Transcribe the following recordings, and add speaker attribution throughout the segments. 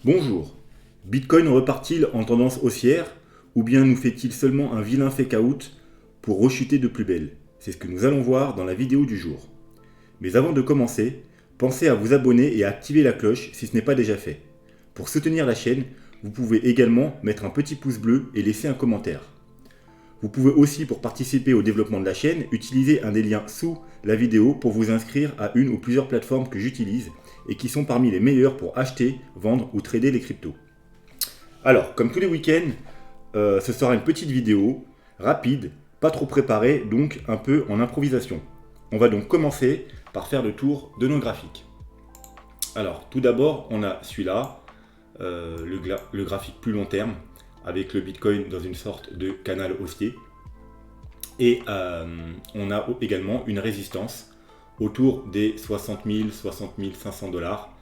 Speaker 1: Bonjour. Bitcoin repart-il en tendance haussière ou bien nous fait-il seulement un vilain fake out pour rechuter de plus belle? C'est ce que nous allons voir dans la vidéo du jour. Mais avant de commencer, pensez à vous abonner et à activer la cloche si ce n'est pas déjà fait. Pour soutenir la chaîne, vous pouvez également mettre un petit pouce bleu et laisser un commentaire. Vous pouvez aussi, pour participer au développement de la chaîne, utiliser un des liens sous la vidéo pour vous inscrire à une ou plusieurs plateformes que j'utilise et qui sont parmi les meilleures pour acheter, vendre ou trader les cryptos. Alors, comme tous les week-ends, ce sera une petite vidéo rapide, pas trop préparée, donc un peu en improvisation. On va donc commencer par faire le tour de nos graphiques. Alors, tout d'abord, on a celui-là, le graphique plus long terme, avec le Bitcoin dans une sorte de canal haussier. Et on a également une résistance autour des 60 000, 60 500 dollars.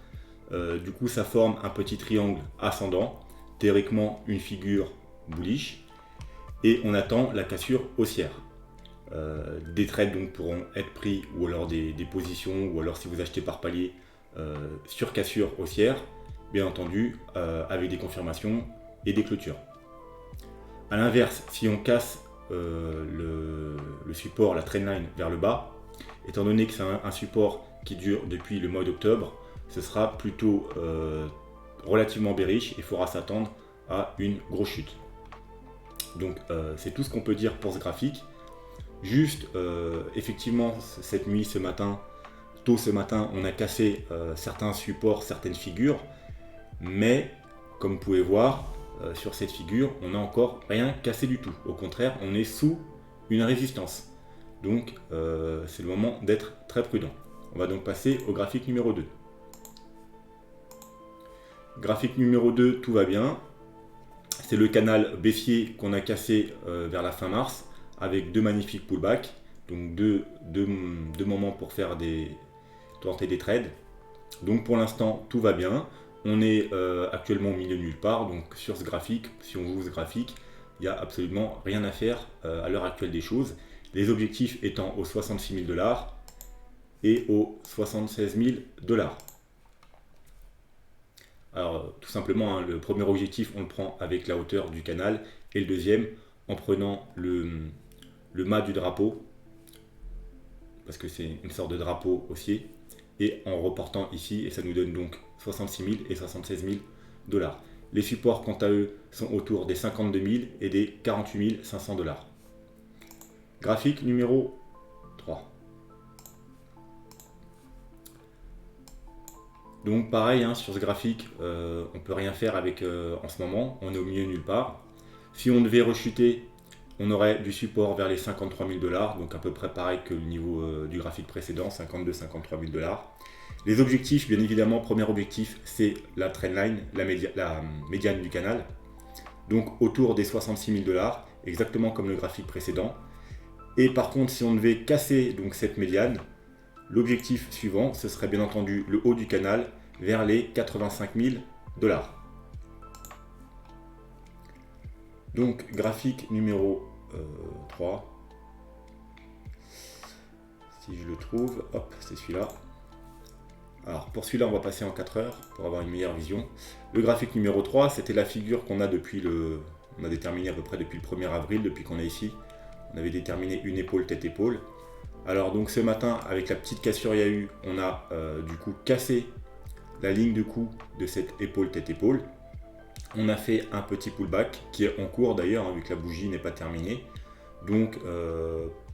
Speaker 1: Du coup, ça forme un petit triangle ascendant, théoriquement une figure bullish, et on attend la cassure haussière. Des trades donc pourront être pris, ou alors des positions, ou alors si vous achetez par palier sur cassure haussière, bien entendu avec des confirmations et des clôtures. A l'inverse, si on casse le support, la trendline vers le bas, étant donné que c'est un support qui dure depuis le mois d'octobre, ce sera plutôt relativement bearish et il faudra s'attendre à une grosse chute. Donc c'est tout ce qu'on peut dire pour ce graphique. Juste, effectivement, cette nuit, tôt ce matin, on a cassé certains supports, certaines figures, mais comme vous pouvez voir, sur cette figure, on n'a encore rien cassé du tout. Au contraire, on est sous une résistance. Donc c'est le moment d'être très prudent. On va donc passer au graphique numéro 2. Graphique numéro 2, tout va bien. C'est le canal baissier qu'on a cassé vers la fin mars avec deux magnifiques pullbacks. Donc deux moments pour faire tenter des trades. Donc pour l'instant, tout va bien. On est actuellement au milieu de nulle part. Donc sur ce graphique, si on joue ce graphique, il n'y a absolument rien à faire à l'heure actuelle des choses. Les objectifs étant aux 66 000 dollars et aux 76 000 dollars. Alors tout simplement, le premier objectif, on le prend avec la hauteur du canal, et le deuxième en prenant le mât du drapeau, parce que c'est une sorte de drapeau haussier, et en reportant ici, et ça nous donne donc 66 000 et 76 000 dollars. Les supports, quant à eux, sont autour des 52 000 et des 48 500 dollars. Graphique numéro 3. Donc pareil, sur ce graphique, on ne peut rien faire avec en ce moment, on est au milieu nulle part. Si on devait rechuter, on aurait du support vers les 53 000 dollars, donc à peu près pareil que le niveau du graphique précédent, 52-53 000 dollars. Les objectifs, bien évidemment, premier objectif, c'est la trendline, la médiane du canal, donc autour des 66 000 dollars, exactement comme le graphique précédent. Et par contre, si on devait casser donc cette médiane, l'objectif suivant, ce serait bien entendu le haut du canal vers les 85 000 dollars. Donc graphique numéro 3. Si je le trouve, hop, c'est celui-là. Alors pour celui-là, on va passer en 4 heures pour avoir une meilleure vision. Le graphique numéro 3, c'était la figure qu'on a depuis on a déterminé à peu près depuis le 1er avril, depuis qu'on est ici. On avait déterminé une épaule, tête-épaule. Alors donc ce matin, avec la petite cassure qu'il y a eu, on a du coup cassé la ligne de coup de cette épaule, tête-épaule. On a fait un petit pullback qui est en cours d'ailleurs, vu que la bougie n'est pas terminée. Donc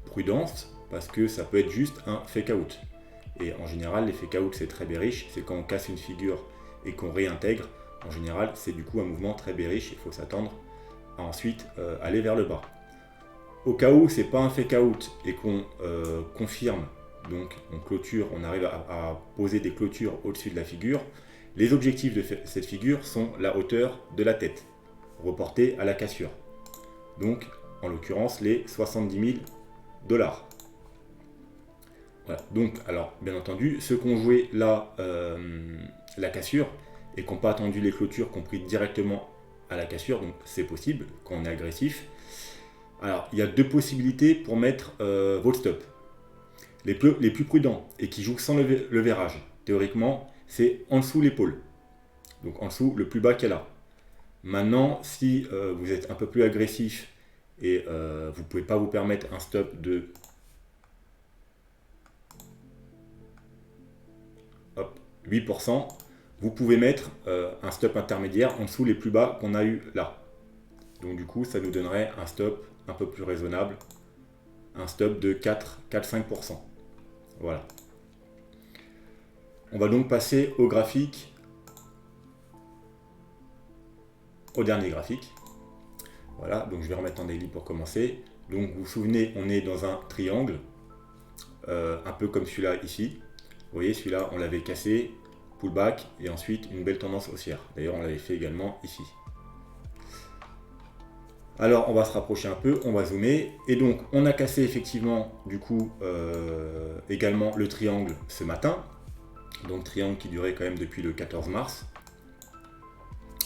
Speaker 1: prudence, parce que ça peut être juste un fake out. Et en général, les fake out c'est très bearish, c'est quand on casse une figure et qu'on réintègre. En général, c'est du coup un mouvement très bearish, il faut s'attendre à ensuite aller vers le bas. Au cas où c'est pas un fake out et qu'on confirme, donc on clôture, on arrive à poser des clôtures au-dessus de la figure, les objectifs de cette figure sont la hauteur de la tête, reportée à la cassure. Donc en l'occurrence les 70 000 dollars. Voilà. Donc alors bien entendu, ceux qui ont joué la cassure et qui n'ont pas attendu les clôtures, qui ont pris directement à la cassure, donc c'est possible quand on est agressif. Alors, il y a deux possibilités pour mettre votre stop. Les plus prudents et qui jouent sans le verrage, théoriquement, c'est en dessous l'épaule. Donc en dessous, le plus bas qu'il y a là. Maintenant, si vous êtes un peu plus agressif et vous ne pouvez pas vous permettre un stop de hop, 8%, vous pouvez mettre un stop intermédiaire en dessous les plus bas qu'on a eu là. Donc du coup, ça nous donnerait un stop un peu plus raisonnable, un stop de 4-5%. Voilà. On va donc passer au graphique, au dernier graphique. Voilà, donc je vais remettre en daily pour commencer. Donc vous vous souvenez, on est dans un triangle, un peu comme celui-là ici. Vous voyez, celui-là, on l'avait cassé, pullback, et ensuite une belle tendance haussière. D'ailleurs, on l'avait fait également ici. Alors, on va se rapprocher un peu, on va zoomer. Et donc, on a cassé effectivement, du coup, également le triangle ce matin. Donc, triangle qui durait quand même depuis le 14 mars.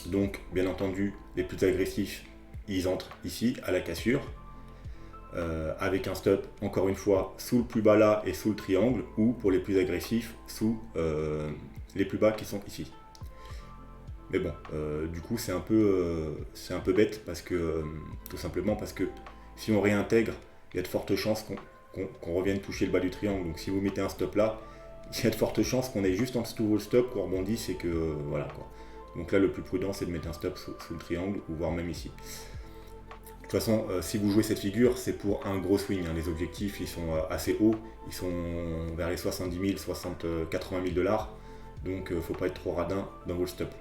Speaker 1: Donc, bien entendu, les plus agressifs, ils entrent ici, à la cassure. Avec un stop, encore une fois, sous le plus bas là et sous le triangle, ou pour les plus agressifs, sous les plus bas qui sont ici. Mais bon, du coup, c'est un peu bête, parce que, tout simplement parce que si on réintègre, il y a de fortes chances qu'on revienne toucher le bas du triangle. Donc si vous mettez un stop là, il y a de fortes chances qu'on ait juste en dessous le stop, qu'on rebondisse et que, voilà quoi. Donc là, le plus prudent, c'est de mettre un stop sous le triangle, ou voire même ici. De toute façon, si vous jouez cette figure, c'est pour un gros swing. Hein. Les objectifs, ils sont assez hauts. Ils sont vers les 70 000, 80 000 $. Donc, il ne faut pas être trop radin dans vos stops.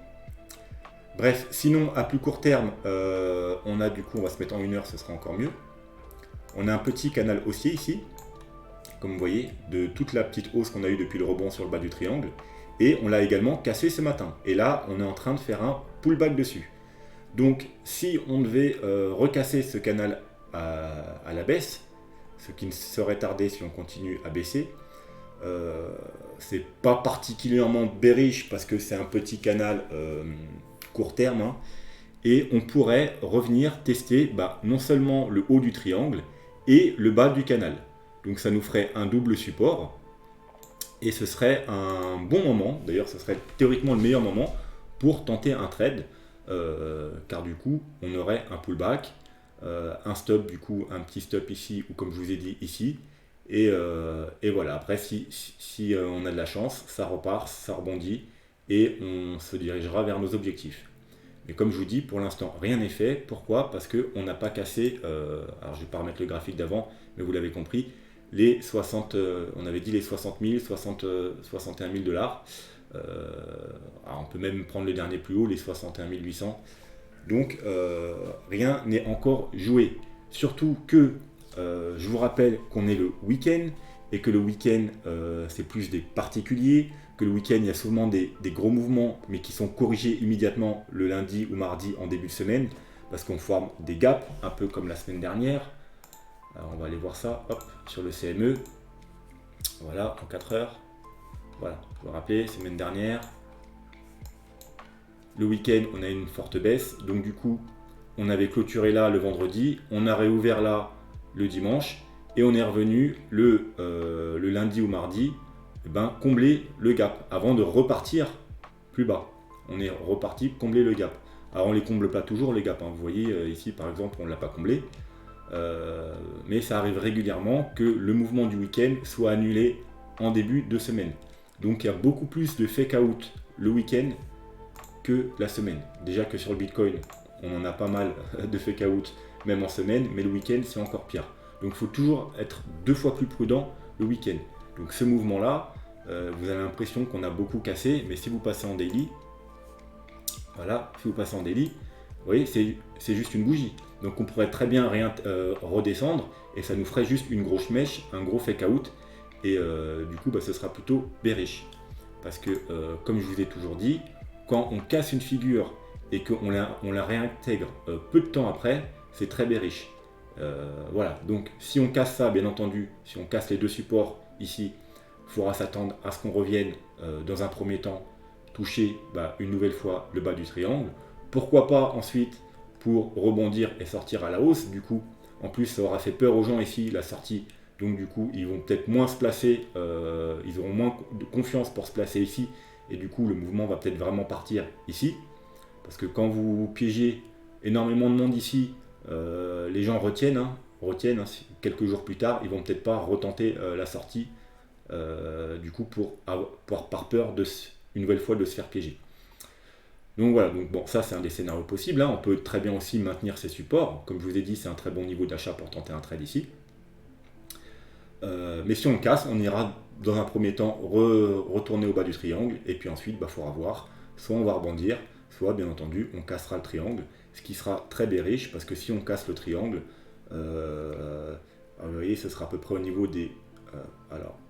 Speaker 1: Bref, sinon, à plus court terme, on a du coup, on va se mettre en 1 heure, ce sera encore mieux. On a un petit canal haussier ici, comme vous voyez, de toute la petite hausse qu'on a eue depuis le rebond sur le bas du triangle. Et on l'a également cassé ce matin. Et là, on est en train de faire un pullback dessus. Donc, si on devait recasser ce canal à la baisse, ce qui ne serait tardé si on continue à baisser, c'est pas particulièrement bearish parce que c'est un petit canal court terme, hein, et on pourrait revenir tester non seulement le haut du triangle et le bas du canal. Donc, ça nous ferait un double support et ce serait un bon moment, d'ailleurs, ce serait théoriquement le meilleur moment pour tenter un trade. Car du coup on aurait un pullback, un stop, du coup un petit stop ici ou comme je vous ai dit ici, et voilà. Après si on a de la chance, ça repart, ça rebondit et on se dirigera vers nos objectifs. Mais comme je vous dis, pour l'instant rien n'est fait. Pourquoi? Parce qu'on n'a pas cassé, alors je vais pas remettre le graphique d'avant, mais vous l'avez compris, les 60, on avait dit les 60 000, 61 000 $. Alors on peut même prendre le dernier plus haut, les 61 800. Donc rien n'est encore joué. Surtout que je vous rappelle qu'on est le week-end et que le week-end c'est plus des particuliers, que le week-end il y a souvent des gros mouvements mais qui sont corrigés immédiatement le lundi ou mardi en début de semaine parce qu'on forme des gaps un peu comme la semaine dernière. Alors on va aller voir ça, hop, sur le CME. Voilà, en 4 heures. Voilà, vous vous rappelez, semaine dernière, le week-end, on a une forte baisse. Donc du coup, on avait clôturé là le vendredi, on a réouvert là le dimanche, et on est revenu le lundi ou mardi, combler le gap, avant de repartir plus bas. On est reparti combler le gap. Alors on ne les comble pas toujours les gaps, hein. Vous voyez ici par exemple, on ne l'a pas comblé. Mais ça arrive régulièrement que le mouvement du week-end soit annulé en début de semaine. Donc il y a beaucoup plus de fake out le week-end que la semaine. Déjà que sur le Bitcoin, on en a pas mal de fake out même en semaine, mais le week-end c'est encore pire. Donc il faut toujours être 2 fois plus prudent le week-end. Donc ce mouvement-là, vous avez l'impression qu'on a beaucoup cassé, mais si vous passez en daily, voilà, si vous passez en daily, vous voyez, c'est juste une bougie. Donc on pourrait très bien redescendre et ça nous ferait juste une grosse mèche, un gros fake out. Et du coup, ce sera plutôt bearish. Parce que, comme je vous ai toujours dit, quand on casse une figure et qu'on la réintègre peu de temps après, c'est très bearish. Voilà, donc si on casse ça, bien entendu, si on casse les 2 supports ici, il faudra s'attendre à ce qu'on revienne dans un premier temps toucher une nouvelle fois le bas du triangle. Pourquoi pas ensuite pour rebondir et sortir à la hausse. Du coup, en plus, ça aura fait peur aux gens ici, la sortie. Donc du coup, ils vont peut-être moins se placer, ils auront moins de confiance pour se placer ici et du coup le mouvement va peut-être vraiment partir ici, parce que quand vous piégez énormément de monde ici, les gens retiennent, quelques jours plus tard, ils vont peut-être pas retenter la sortie, du coup par peur une nouvelle fois de se faire piéger. Donc voilà, donc bon, ça c'est un des scénarios possibles, hein. On peut très bien aussi maintenir ces supports, comme je vous ai dit, c'est un très bon niveau d'achat pour tenter un trade ici. Mais si on casse, on ira dans un premier temps retourner au bas du triangle, et puis ensuite, il faudra voir, soit on va rebondir, soit bien entendu, on cassera le triangle, ce qui sera très bearish, parce que si on casse le triangle, vous voyez, ce sera à peu près au niveau des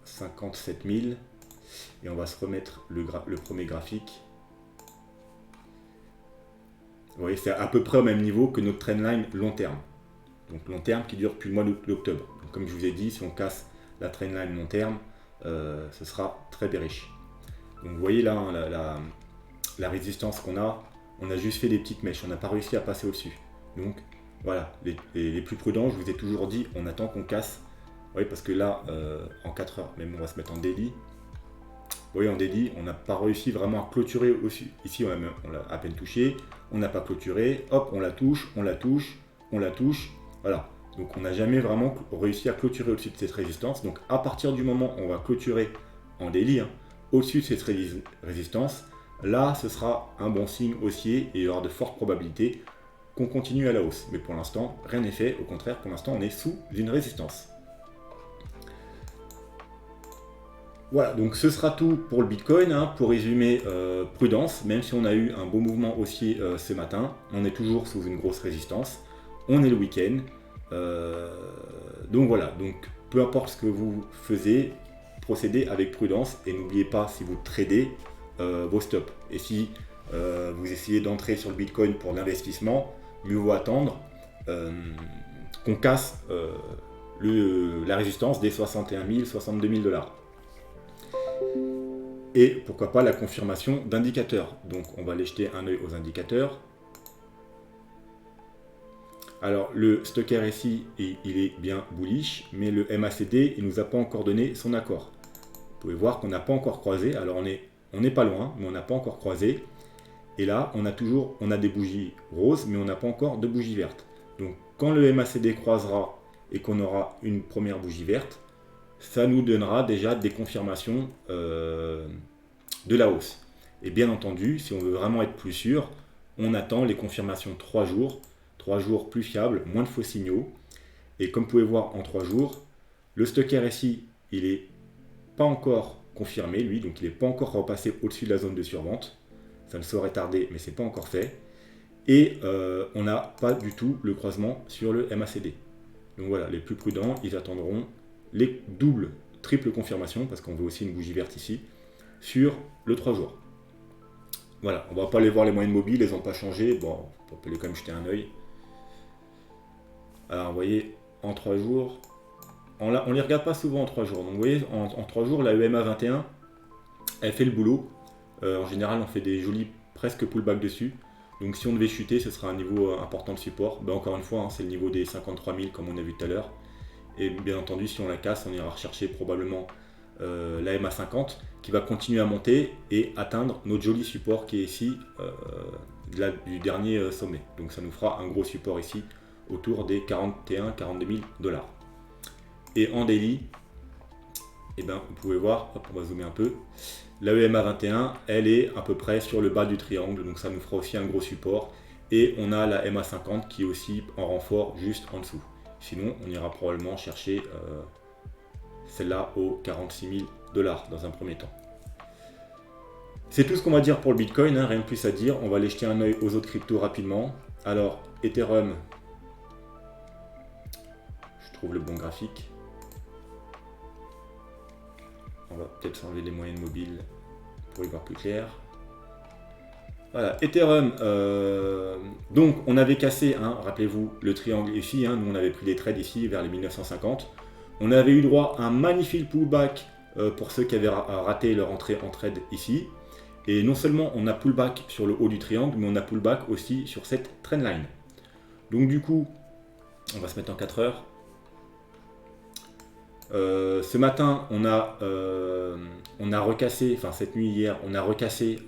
Speaker 1: 57 000, et on va se remettre le premier graphique. Vous voyez, c'est à peu près au même niveau que notre trendline long terme. Donc long terme qui dure depuis le mois d'octobre. Comme je vous ai dit, si on casse la trendline long terme, ce sera très bearish. Donc vous voyez là, hein, la résistance qu'on a, on a juste fait des petites mèches, on n'a pas réussi à passer au-dessus. Donc voilà, les plus prudents, je vous ai toujours dit, on attend qu'on casse. Oui, parce que là, en 4 heures, même on va se mettre en daily. Vous voyez, en daily, on n'a pas réussi vraiment à clôturer au-dessus. Ici, on l'a à peine touché, on n'a pas clôturé, hop, on la touche, on la touche, on la touche. Voilà, donc on n'a jamais vraiment réussi à clôturer au-dessus de cette résistance. Donc à partir du moment où on va clôturer en daily, hein, au-dessus de cette résistance, là, ce sera un bon signe haussier et il y aura de fortes probabilités qu'on continue à la hausse. Mais pour l'instant, rien n'est fait. Au contraire, pour l'instant, on est sous une résistance. Voilà, donc ce sera tout pour le Bitcoin, hein. Pour résumer, prudence, même si on a eu un beau mouvement haussier ce matin, on est toujours sous une grosse résistance, on est le week-end, donc voilà, donc peu importe ce que vous faisiez, procédez avec prudence et n'oubliez pas, si vous tradez, vos stops. Et si vous essayez d'entrer sur le Bitcoin pour l'investissement, mieux vaut attendre qu'on casse la résistance des 61 000, 62 000 $. Et pourquoi pas la confirmation d'indicateurs. Donc on va aller jeter un œil aux indicateurs. Alors le Stochar RSI, il est bien bullish, mais le MACD, il ne nous a pas encore donné son accord. Vous pouvez voir qu'on n'a pas encore croisé. Alors on n'est pas loin, mais on n'a pas encore croisé. Et là, on a des bougies roses, mais on n'a pas encore de bougies vertes. Donc quand le MACD croisera et qu'on aura une première bougie verte, ça nous donnera déjà des confirmations de la hausse. Et bien entendu, si on veut vraiment être plus sûr, on attend les confirmations 3 jours. 3 jours plus fiables, moins de faux signaux. Et comme vous pouvez voir en 3 jours, le Stochar RSI, il n'est pas encore confirmé, lui, donc il n'est pas encore repassé au-dessus de la zone de survente. Ça ne saurait tarder, mais ce n'est pas encore fait. Et on n'a pas du tout le croisement sur le MACD. Donc voilà, les plus prudents, ils attendront les doubles, triples confirmations, parce qu'on veut aussi une bougie verte ici, sur le 3 jours. Voilà, on va pas aller voir les moyennes mobiles, elles n'ont pas changé. Bon, on peut quand même jeter un œil. Alors, vous voyez, en 3 jours, on ne les regarde pas souvent en 3 jours. Donc, vous voyez, en 3 jours, la EMA 21, elle fait le boulot. En général, on fait des jolis presque pullback dessus. Donc, si on devait chuter, ce sera un niveau important de support. Ben, encore une fois, hein, c'est le niveau des 53 000, comme on a vu tout à l'heure. Et bien entendu, si on la casse, on ira rechercher probablement la MA 50 qui va continuer à monter et atteindre notre joli support qui est ici du dernier sommet. Donc ça nous fera un gros support ici autour des 41-42 000 $. Et en daily, eh ben, vous pouvez voir, hop, on va zoomer un peu, la EMA 21, elle est à peu près sur le bas du triangle, donc ça nous fera aussi un gros support. Et on a la MA 50 qui est aussi en renfort juste en dessous. Sinon, on ira probablement chercher celle-là aux 46 000 $ dans un premier temps. C'est tout ce qu'on va dire pour le Bitcoin, hein, rien de plus à dire. On va aller jeter un œil aux autres cryptos rapidement. Alors, Ethereum, je trouve le bon graphique. On va peut-être s'enlever les moyennes mobiles pour y voir plus clair. Voilà, Ethereum, donc on avait cassé, hein, rappelez-vous, le triangle ici, hein, nous on avait pris des trades ici vers les 1950. On avait eu droit à un magnifique pullback pour ceux qui avaient raté leur entrée en trade ici. Et non seulement on a pullback sur le haut du triangle, mais on a pullback aussi sur cette trendline. Donc du coup, on va se mettre en 4 heures. Ce matin, on a on a recassé, enfin cette nuit hier, on a recassé,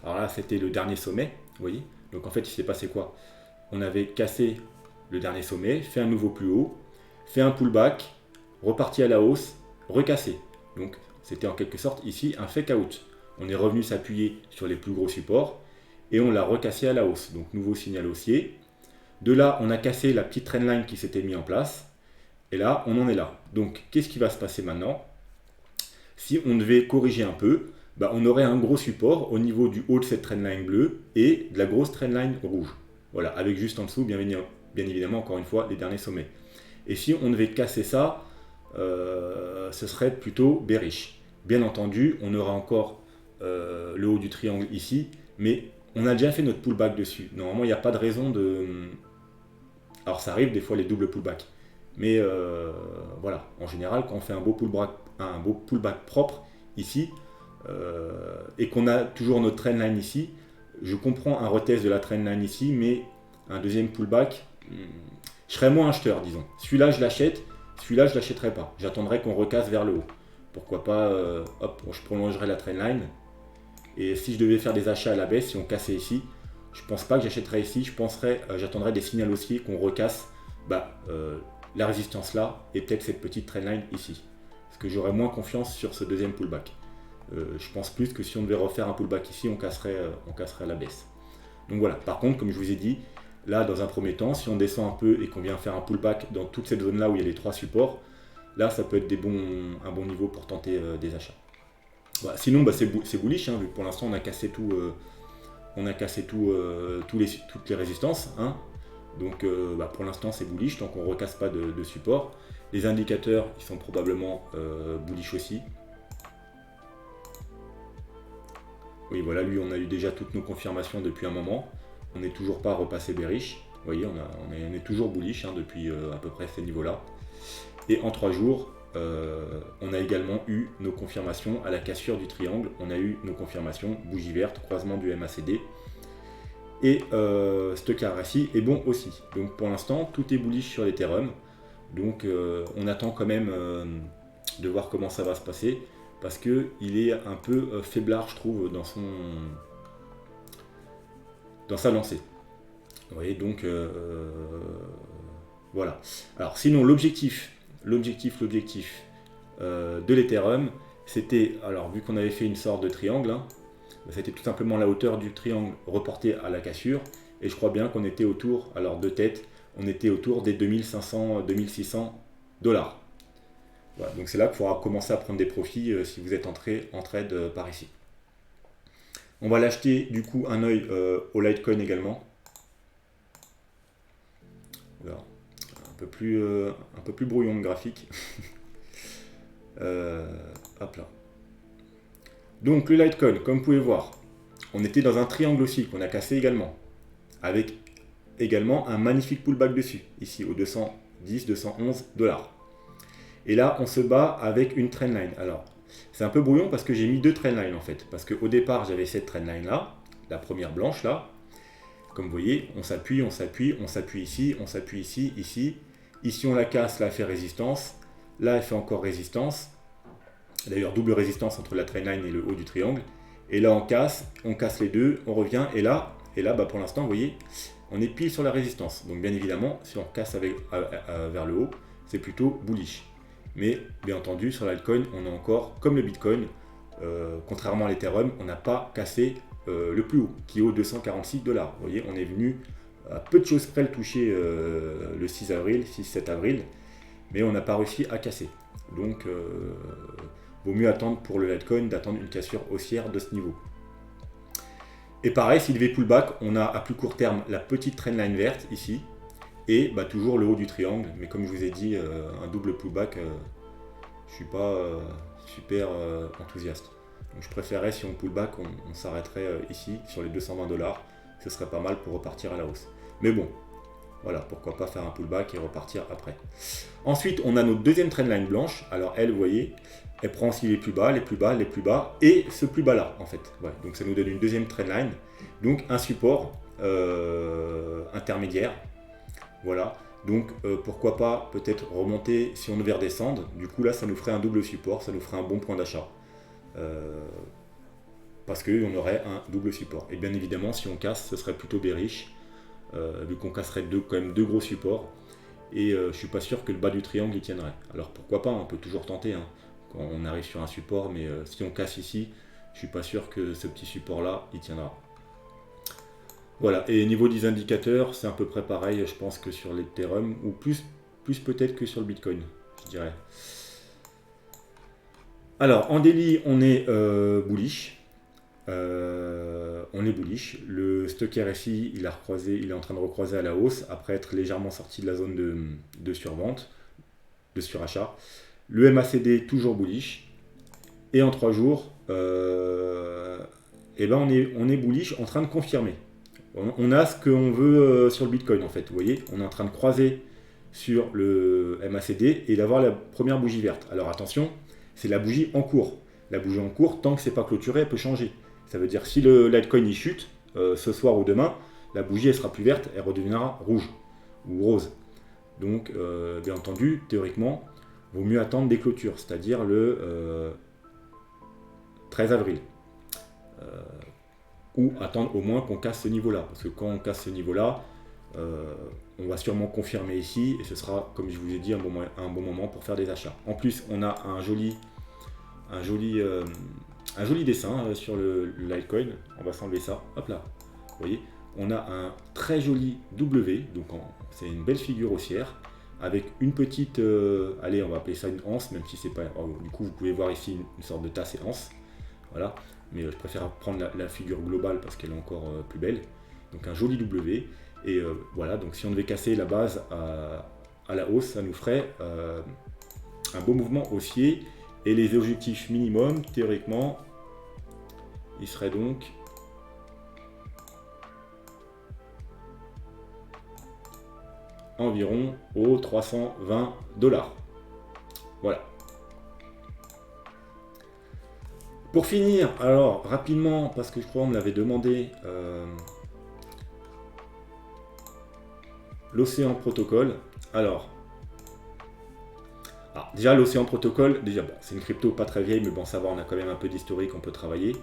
Speaker 1: alors là c'était le dernier sommet, vous voyez. Donc en fait il s'est passé quoi? On avait cassé le dernier sommet, fait un nouveau plus haut, fait un pullback, reparti à la hausse, recassé. Donc c'était en quelque sorte ici un fake out. On est revenu s'appuyer sur les plus gros supports et on l'a recassé à la hausse. Donc nouveau signal haussier. De là, on a cassé la petite trendline qui s'était mise en place. Et là, on en est là. Donc qu'est-ce qui va se passer maintenant? Si on devait corriger un peu, bah, on aurait un gros support au niveau du haut de cette trendline bleue et de la grosse trendline rouge. Voilà, avec juste en dessous, bien évidemment, encore une fois, les derniers sommets. Et si on devait casser ça, ce serait plutôt bearish. Bien entendu, on aura encore le haut du triangle ici, mais on a déjà fait notre pullback dessus. Normalement, il n'y a pas de raison de... Alors ça arrive des fois les doubles pullbacks, mais voilà, en général, quand on fait un beau pullback propre ici, et qu'on a toujours notre trendline ici, je comprends un retest de la trendline ici, mais un deuxième pullback, je serais moins acheteur, disons. Celui-là, je l'achète, celui-là, je ne l'achèterai pas. J'attendrai qu'on recasse vers le haut. Pourquoi pas, hop, je prolongerai la trendline. Et si je devais faire des achats à la baisse, si on cassait ici, je ne pense pas que j'achèterais ici. J'attendrai des signaux haussiers qu'on recasse la résistance là et peut-être cette petite trendline ici. Parce que j'aurais moins confiance sur ce deuxième pullback. Je pense plus que si on devait refaire un pullback ici, on casserait à la baisse. Donc voilà, par contre, comme je vous ai dit, là, dans un premier temps, si on descend un peu et qu'on vient faire un pullback dans toute cette zone-là où il y a les trois supports, là, ça peut être un bon niveau pour tenter des achats. Voilà. Sinon, c'est bullish, hein, vu que pour l'instant, on a cassé toutes les résistances. Hein. Donc, pour l'instant, c'est bullish, tant qu'on ne recasse pas de support. Les indicateurs, ils sont probablement bullish aussi. Oui, voilà, lui, on a eu déjà toutes nos confirmations depuis un moment. On n'est toujours pas repassé bearish. Vous voyez, on est toujours bullish hein, depuis à peu près ces niveaux-là. Et en 3 jours, on a également eu nos confirmations à la cassure du triangle. On a eu nos confirmations bougie verte, croisement du MACD. Et ce carré-ci est bon aussi. Donc pour l'instant, tout est bullish sur l'Ethereum. Donc on attend quand même de voir comment ça va se passer. Parce qu'il est un peu faiblard, je trouve, dans sa lancée. Vous voyez, donc voilà. Alors sinon, l'objectif de l'Ethereum, c'était, alors vu qu'on avait fait une sorte de triangle, hein, c'était tout simplement la hauteur du triangle reportée à la cassure, et je crois bien qu'on était autour, alors de tête, on était autour des 2500-2600 $. Voilà, donc c'est là qu'il faudra commencer à prendre des profits si vous êtes entré en trade par ici. On va l'acheter du coup un œil au Litecoin également. Alors, un peu plus brouillon le graphique. Hop là. Donc le Litecoin, comme vous pouvez voir, on était dans un triangle aussi qu'on a cassé également, avec également un magnifique pullback dessus, ici aux 210-211 $. Et là, on se bat avec une trendline. Alors, c'est un peu brouillon parce que j'ai mis deux trendlines en fait. Parce qu'au départ, j'avais cette trendline là, la première blanche là. Comme vous voyez, on s'appuie ici, on s'appuie ici, ici. Ici, on la casse, là, elle fait résistance. Là, elle fait encore résistance. D'ailleurs, double résistance entre la trendline et le haut du triangle. Et là, on casse les deux, on revient. Et là pour l'instant, vous voyez, on est pile sur la résistance. Donc, bien évidemment, si on casse vers le haut, c'est plutôt bullish. Mais bien entendu, sur l'altcoin, on a encore, comme le Bitcoin, contrairement à l'Ethereum, on n'a pas cassé le plus haut, qui est aux 246 $. Vous voyez, on est venu à peu de choses près le toucher le 6-7 avril, mais on n'a pas réussi à casser. Donc, vaut mieux attendre pour le Litecoin, d'attendre une cassure haussière de ce niveau. Et pareil, s'il devait pullback, on a à plus court terme la petite trendline verte ici, et toujours le haut du triangle, mais comme je vous ai dit, un double pullback, je ne suis pas super enthousiaste. Donc je préférerais, si on pullback, on s'arrêterait ici, sur les 220 $, ce serait pas mal pour repartir à la hausse. Mais bon, voilà, pourquoi pas faire un pullback et repartir après. Ensuite, on a notre deuxième trendline blanche, alors elle, vous voyez, elle prend aussi les plus bas, les plus bas, les plus bas, et ce plus bas là, en fait. Ouais, donc ça nous donne une deuxième trendline, donc un support intermédiaire. Voilà, donc pourquoi pas peut-être remonter si on devait redescendre. Du coup là, ça nous ferait un double support, ça nous ferait un bon point d'achat. parce qu'on aurait un double support. Et bien évidemment, si on casse, ce serait plutôt bearish, vu qu'on casserait quand même deux gros supports. Et je suis pas sûr que le bas du triangle y tiendrait. Alors pourquoi pas, on peut toujours tenter hein, quand on arrive sur un support, mais si on casse ici, je suis pas sûr que ce petit support là y tiendra. Voilà, et niveau des indicateurs, c'est à peu près pareil, je pense, que sur l'Ethereum, ou plus peut-être que sur le Bitcoin, je dirais. Alors en daily, on est bullish. Le stock RSI, il est en train de recroiser à la hausse après être légèrement sorti de la zone de survente, de surachat. Le MACD toujours bullish. Et en 3 jours, eh ben on est bullish en train de confirmer. On a ce qu'on veut sur le Bitcoin en fait. Vous voyez, on est en train de croiser sur le MACD et d'avoir la première bougie verte. Alors attention, c'est la bougie en cours. La bougie en cours, tant que c'est pas clôturé, elle peut changer. Ça veut dire que si le Litecoin y chute ce soir ou demain, la bougie elle sera plus verte, elle redeviendra rouge ou rose. Donc bien entendu, théoriquement, vaut mieux attendre des clôtures, c'est-à-dire le 13 avril. Ou attendre au moins qu'on casse ce niveau-là. Parce que quand on casse ce niveau-là, on va sûrement confirmer ici et ce sera, comme je vous ai dit, un bon moment pour faire des achats. En plus, on a un joli dessin sur le Litecoin. On va s'enlever ça. Hop là. Vous voyez, on a un très joli W. Donc c'est une belle figure haussière avec une petite, allez, on va appeler ça une anse, même si c'est pas. Du coup, vous pouvez voir ici une sorte de tasse et anse. Voilà. Mais je préfère prendre la figure globale parce qu'elle est encore plus belle. Donc un joli W. Et voilà, donc si on devait casser la base à la hausse, ça nous ferait un beau mouvement haussier. Et les objectifs minimum, théoriquement, ils seraient donc environ aux 320 $. Voilà. Pour finir, alors rapidement, parce que je crois qu'on me l'avait demandé, l'Océan Protocol. Alors déjà l'Océan Protocol, déjà bon, c'est une crypto pas très vieille, mais bon, ça va, on a quand même un peu d'historique, on peut travailler.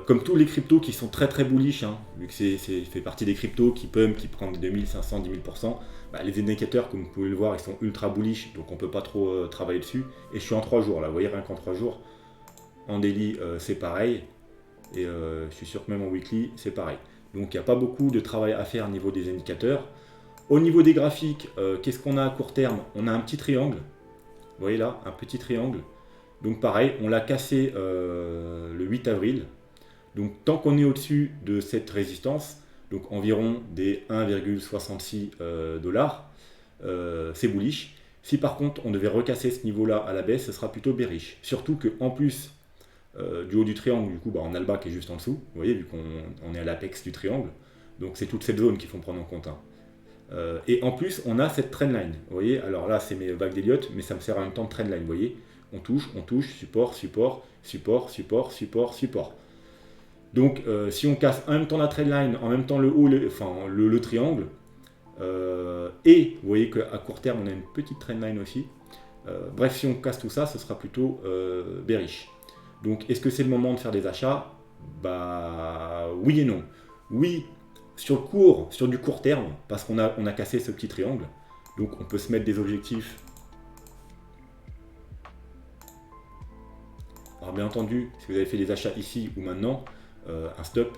Speaker 1: Comme tous les cryptos qui sont très très bullish, hein, vu que c'est fait partie des cryptos qui prennent 2500, 10 000%, les indicateurs, comme vous pouvez le voir, ils sont ultra bullish, donc on peut pas trop travailler dessus. Et je suis en 3 jours là, vous voyez, rien qu'en 3 jours. En daily, c'est pareil. Et je suis sûr que même en weekly, c'est pareil. Donc il n'y a pas beaucoup de travail à faire au niveau des indicateurs. Au niveau des graphiques, qu'est-ce qu'on a à court terme? On a un petit triangle. Vous voyez là, un petit triangle. Donc pareil, on l'a cassé le 8 avril. Donc tant qu'on est au-dessus de cette résistance, donc environ des 1,66 $, c'est bullish. Si par contre on devait recasser ce niveau-là à la baisse, ce sera plutôt bearish. Surtout qu'en plus du haut du triangle, du coup, on a le bas qui est juste en dessous. Vous voyez, vu qu'on est à l'apex du triangle. Donc c'est toute cette zone qu'il faut prendre en compte. Hein. Et en plus, on a cette trendline. Vous voyez, alors là, c'est mes vagues d'Elliott, mais ça me sert en même temps de trendline. Vous voyez, on touche, support, support, support, support, support, support. Donc, si on casse en même temps la trendline, en même temps le haut, le triangle, et vous voyez qu'à court terme, on a une petite trendline aussi. Bref, si on casse tout ça, ce sera plutôt bearish. Donc, est-ce que c'est le moment de faire des achats? Bah, oui et non. Oui, sur du court terme, parce qu'on a cassé ce petit triangle. Donc, on peut se mettre des objectifs. Alors, bien entendu, si vous avez fait des achats ici ou maintenant, un stop,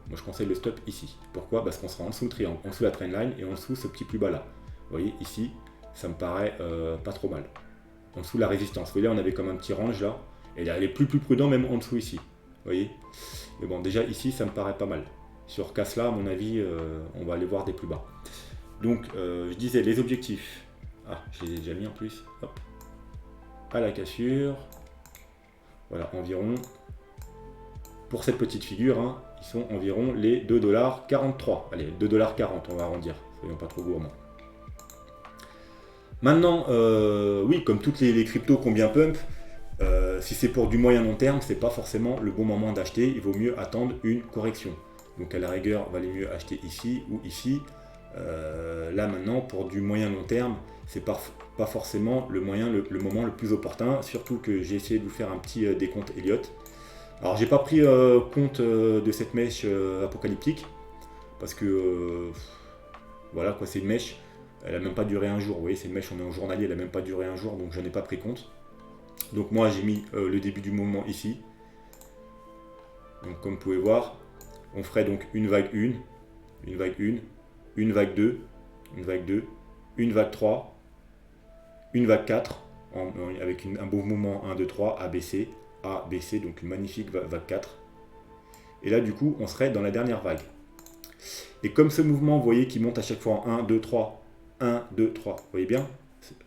Speaker 1: moi je conseille le stop ici. Pourquoi? Parce qu'on sera en dessous le triangle, en dessous la trendline et en dessous ce petit plus bas là. Vous voyez, ici, ça me paraît pas trop mal. En dessous la résistance. Vous voyez, là, on avait comme un petit range là. Et là, elle est plus prudent même en dessous ici. Vous voyez? Mais bon, déjà ici, ça me paraît pas mal. Sur casse là, à mon avis, on va aller voir des plus bas. Donc, je disais, les objectifs. Ah, je les ai déjà mis en plus. Hop. À la cassure. Voilà, environ. Pour cette petite figure, hein, ils sont environ les 2,43 $. Allez, 2,40 $, on va arrondir. Soyons pas trop gourmands. Maintenant, oui, comme toutes les cryptos qui ont bien pump, si c'est pour du moyen long terme, c'est pas forcément le bon moment d'acheter. Il vaut mieux attendre une correction. Donc à la rigueur, il valait mieux acheter ici ou ici. Là maintenant, pour du moyen long terme, c'est pas forcément le moment le plus opportun, surtout que j'ai essayé de vous faire un petit décompte Elliott. Alors j'ai pas pris compte de cette mèche apocalyptique, parce que voilà quoi, c'est une mèche, elle a même pas duré un jour, vous voyez, c'est une mèche, on est en journalier, elle a même pas duré un jour, donc j'en ai pas pris compte. Donc moi j'ai mis le début du mouvement ici. Donc comme vous pouvez voir, on ferait donc une vague 1, une vague 1, une vague 2, une vague 2, une vague 3, une vague 4, avec un beau mouvement 1, 2, 3, ABC, ABC, donc une magnifique vague 4. Et là du coup on serait dans la dernière vague. Et comme ce mouvement, vous voyez, qui monte à chaque fois en 1, 2, 3, 1, 2, 3, vous voyez bien,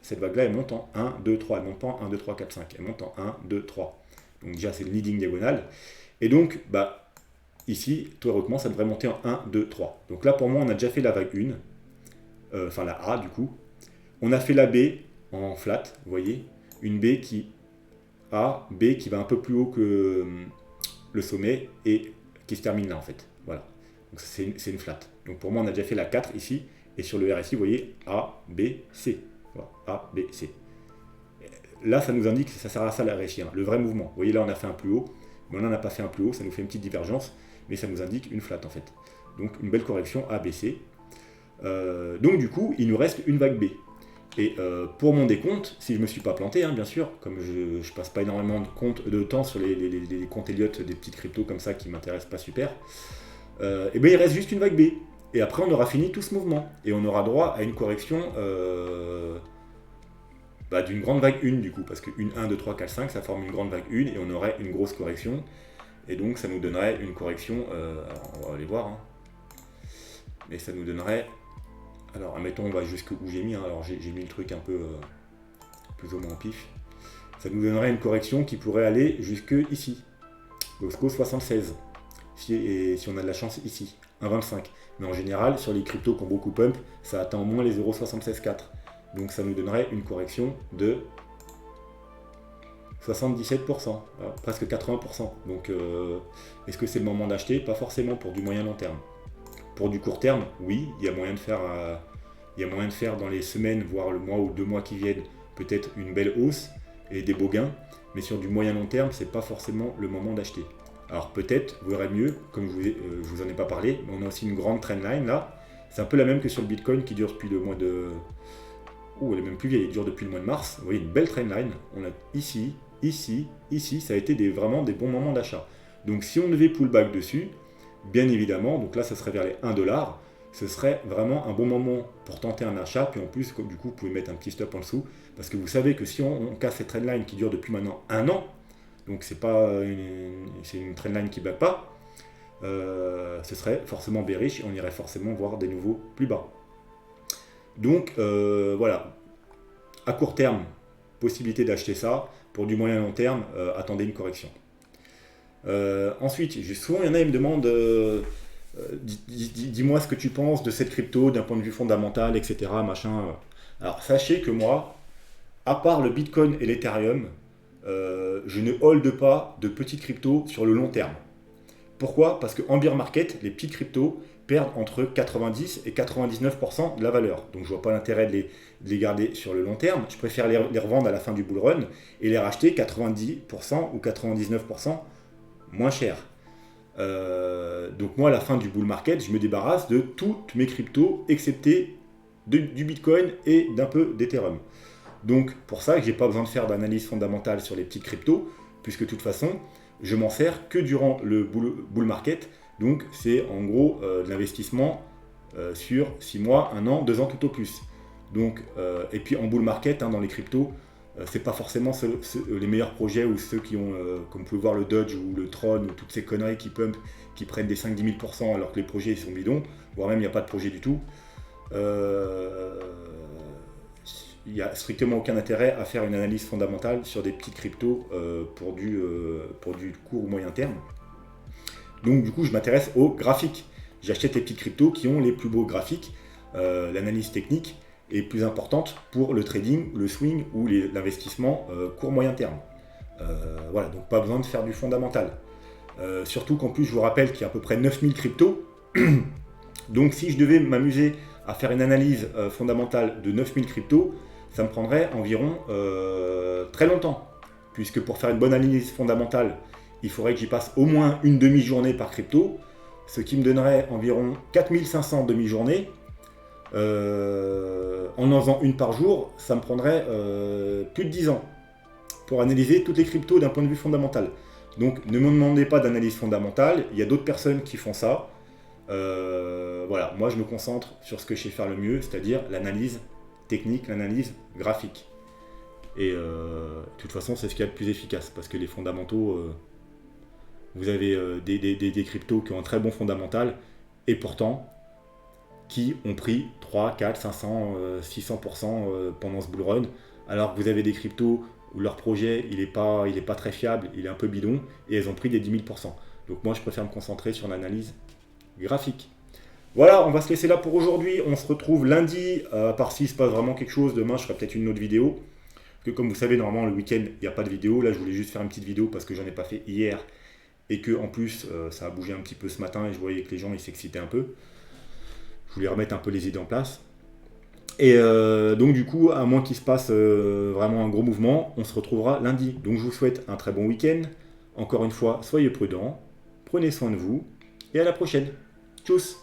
Speaker 1: cette vague-là, elle monte en 1, 2, 3, elle monte pas en 1, 2, 3, 4, 5, elle monte en 1, 2, 3. Donc déjà, c'est le leading diagonale. Et donc, bah, ici, théoriquement, ça devrait monter en 1, 2, 3. Donc là, pour moi, on a déjà fait la vague 1, enfin la A, du coup. On a fait la B en flat, vous voyez, une B qui va un peu plus haut que le sommet et qui se termine là, en fait. Voilà. Donc c'est une flat. Donc pour moi, on a déjà fait la 4 ici. Et sur le RSI, vous voyez, A, B, C. Voilà, A, B, C. Là, ça nous indique que ça sert à ça la RSI, hein, le vrai mouvement. Vous voyez, là, on a fait un plus haut. Mais là, on n'a pas fait un plus haut. Ça nous fait une petite divergence. Mais ça nous indique une flat, en fait. Donc une belle correction A, B, C. Donc du coup, il nous reste une vague B. Et pour mon décompte, si je ne me suis pas planté, hein, bien sûr, comme je ne passe pas énormément de temps sur les comptes Elliott des petites cryptos comme ça qui ne m'intéressent pas super, et bien il reste juste une vague B. Et après on aura fini tout ce mouvement. Et on aura droit à une correction d'une grande vague 1 du coup, parce que 1, 2, 3, 4, 5, ça forme une grande vague 1 et on aurait une grosse correction. Et donc ça nous donnerait une correction, alors on va aller voir, hein, mais ça nous donnerait, alors admettons on va jusqu'où j'ai mis, hein, alors j'ai mis le truc un peu plus ou moins en pif, ça nous donnerait une correction qui pourrait aller jusque ici, jusqu'au 76. Et si on a de la chance ici, 1,25. Mais en général, sur les cryptos qui ont beaucoup pump, ça atteint au moins les 0,764. Donc ça nous donnerait une correction de 77%, voilà, presque 80%. Donc est-ce que c'est le moment d'acheter? Pas forcément pour du moyen long terme. Pour du court terme, oui, il y a moyen de faire dans les semaines, voire le mois ou 2 mois qui viennent, peut-être une belle hausse et des beaux gains. Mais sur du moyen long terme, c'est pas forcément le moment d'acheter. Alors peut-être, vous verrez mieux, comme je vous en ai pas parlé, mais on a aussi une grande trendline là. C'est un peu la même que sur le Bitcoin qui dure depuis le mois de... elle est même plus vieille, elle dure depuis le mois de mars. Vous voyez, une belle trendline. On a ici, ça a été vraiment des bons moments d'achat. Donc si on devait pullback dessus, bien évidemment, donc là ça serait vers les 1$, ce serait vraiment un bon moment pour tenter un achat. Puis en plus, du coup, vous pouvez mettre un petit stop en dessous, parce que vous savez que si on casse cette trendline qui dure depuis maintenant 1 an, donc c'est une trendline qui ne bat pas, ce serait forcément bearish et on irait forcément voir des nouveaux plus bas. Donc voilà, à court terme, possibilité d'acheter ça. Pour du moyen long terme, attendez une correction. Ensuite, souvent il y en a qui me demandent dis-moi ce que tu penses de cette crypto d'un point de vue fondamental, etc. Machin. Alors sachez que moi, à part le Bitcoin et l'Ethereum, je ne hold pas de petites cryptos sur le long terme. Pourquoi? Parce qu'en bear market, les petites cryptos perdent entre 90 et 99% de la valeur. Donc je vois pas l'intérêt de les garder sur le long terme. Je préfère les revendre à la fin du bull run et les racheter 90% ou 99% moins cher. Donc moi à la fin du bull market, je me débarrasse de toutes mes cryptos excepté du Bitcoin et d'un peu d'Ethereum. Donc pour ça que j'ai pas besoin de faire d'analyse fondamentale sur les petites cryptos, puisque de toute façon je m'en sers que durant le bull market. Donc c'est en gros de l'investissement sur 6 mois, 1 an, 2 ans tout au plus. Donc, et puis en bull market, hein, dans les cryptos, c'est pas forcément les meilleurs projets ou ceux qui ont, comme vous pouvez voir le Dodge ou le Tron ou toutes ces conneries qui pump, qui prennent des 5-10 000% alors que les projets ils sont bidons, voire même il n'y a pas de projet du tout. Il n'y a strictement aucun intérêt à faire une analyse fondamentale sur des petites cryptos pour du court ou moyen terme. Donc du coup je m'intéresse aux graphiques. J'achète les petites cryptos qui ont les plus beaux graphiques. L'analyse technique est plus importante pour le trading, le swing ou l'investissement court-moyen terme. Voilà, donc pas besoin de faire du fondamental. Surtout qu'en plus je vous rappelle qu'il y a à peu près 9000 cryptos. Donc si je devais m'amuser à faire une analyse fondamentale de 9000 cryptos, ça me prendrait environ très longtemps. Puisque pour faire une bonne analyse fondamentale, il faudrait que j'y passe au moins une demi-journée par crypto, ce qui me donnerait environ 4500 demi-journées. En faisant une par jour, ça me prendrait plus de 10 ans pour analyser toutes les cryptos d'un point de vue fondamental. Donc ne me demandez pas d'analyse fondamentale, il y a d'autres personnes qui font ça. Voilà, moi je me concentre sur ce que je sais faire le mieux, c'est-à-dire l'analyse technique, l'analyse graphique. Et de toute façon, c'est ce qu'il y a de plus efficace, parce que les fondamentaux, vous avez des cryptos qui ont un très bon fondamental, et pourtant, qui ont pris 3, 4, 500, 600% pendant ce bull run, alors que vous avez des cryptos où leur projet, il n'est pas très fiable, il est un peu bidon, et elles ont pris des 10 000%. Donc moi, je préfère me concentrer sur l'analyse graphique. Voilà, on va se laisser là pour aujourd'hui. On se retrouve lundi, à part s'il se passe vraiment quelque chose. Demain, je ferai peut-être une autre vidéo. Parce que comme vous savez, normalement, le week-end, il n'y a pas de vidéo. Là, je voulais juste faire une petite vidéo parce que j'en ai pas fait hier. Et que en plus, ça a bougé un petit peu ce matin et je voyais que les gens, ils s'excitaient un peu. Je voulais remettre un peu les idées en place. Et donc du coup, à moins qu'il se passe vraiment un gros mouvement, on se retrouvera lundi. Donc je vous souhaite un très bon week-end. Encore une fois, soyez prudents, prenez soin de vous, et à la prochaine. Tchuss!